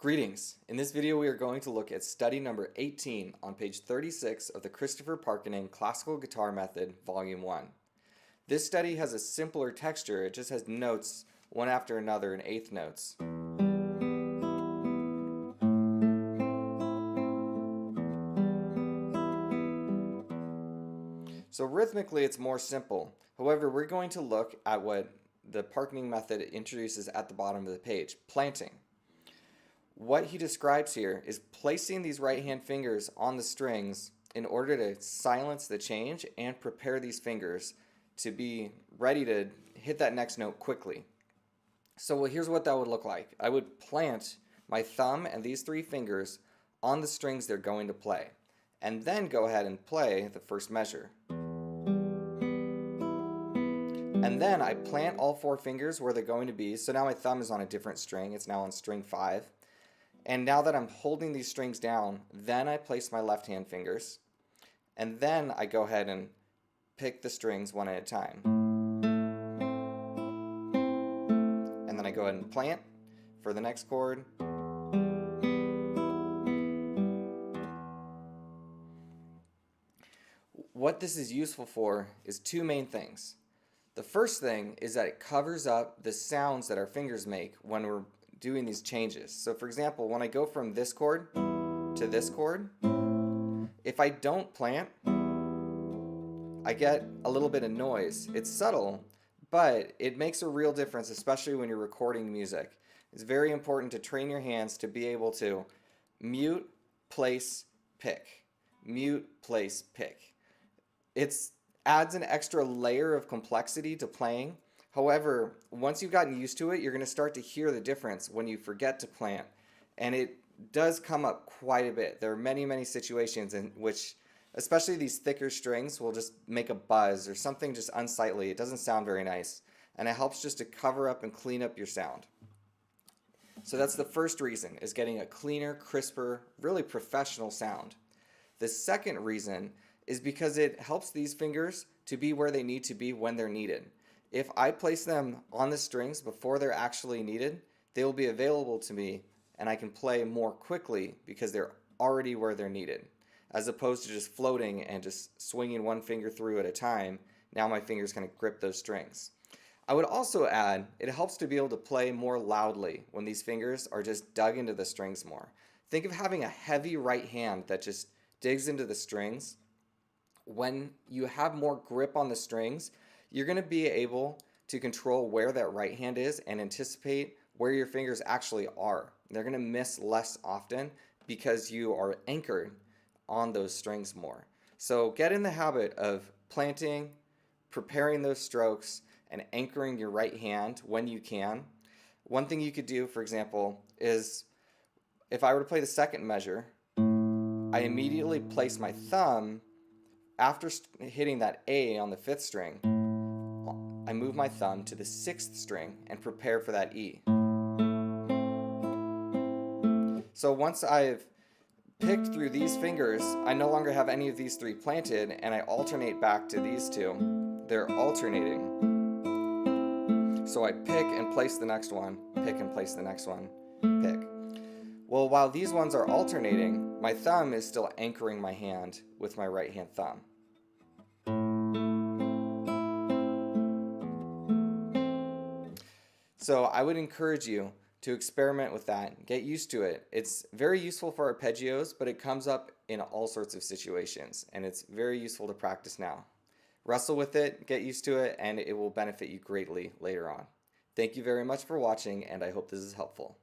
Greetings. In this video we are going to look at study number 18 on page 36 of the Christopher Parkening Classical Guitar Method, Volume 1. This study has a simpler texture, it just has notes one after another in eighth notes. So rhythmically it's more simple. However, we're going to look at what the Parkening method introduces at the bottom of the page, planting. What he describes here is placing these right hand fingers on the strings in order to silence the change and prepare these fingers to be ready to hit that next note quickly. So here's what that would look like. I would plant my thumb and these three fingers on the strings they're going to play, and then go ahead and play the first measure. And then I plant all four fingers where they're going to be, so now my thumb is on a different string, it's now on string 5. And now that I'm holding these strings down, then I place my left hand fingers, and then I go ahead and pick the strings one at a time. And then I go ahead and plant for the next chord. What this is useful for is two main things. The first thing is that it covers up the sounds that our fingers make when we're doing these changes. So for example, when I go from this chord to this chord, if I don't plant, I get a little bit of noise. It's subtle, but it makes a real difference, especially when you're recording music. It's very important to train your hands to be able to mute, place, pick. Mute, place, pick. It adds an extra layer of complexity to playing. However, once you've gotten used to it, you're going to start to hear the difference when you forget to plant. And it does come up quite a bit. There are many, many situations in which, especially these thicker strings, will just make a buzz or something just unsightly. It doesn't sound very nice. And it helps just to cover up and clean up your sound. So that's the first reason, is getting a cleaner, crisper, really professional sound. The second reason is because it helps these fingers to be where they need to be when they're needed. If I place them on the strings before they're actually needed, they will be available to me and I can play more quickly because they're already where they're needed. As opposed to just floating and just swinging one finger through at a time, now my fingers kind of grip those strings. I would also add, it helps to be able to play more loudly when these fingers are just dug into the strings more. Think of having a heavy right hand that just digs into the strings. When you have more grip on the strings, you're going to be able to control where that right hand is and anticipate where your fingers actually are. They're going to miss less often because you are anchored on those strings more. So get in the habit of planting, preparing those strokes, and anchoring your right hand when you can. One thing you could do, for example, is if I were to play the second measure, I immediately place my thumb after hitting that A on the 5th string. I move my thumb to the 6th string and prepare for that E. So once I've picked through these fingers, I no longer have any of these three planted, and I alternate back to these two. They're alternating. So I pick and place the next one, pick and place the next one, pick. Well, while these ones are alternating, my thumb is still anchoring my hand with my right hand thumb. So I would encourage you to experiment with that, get used to it. It's very useful for arpeggios, but it comes up in all sorts of situations, and it's very useful to practice now. Wrestle with it, get used to it, and it will benefit you greatly later on. Thank you very much for watching, and I hope this is helpful.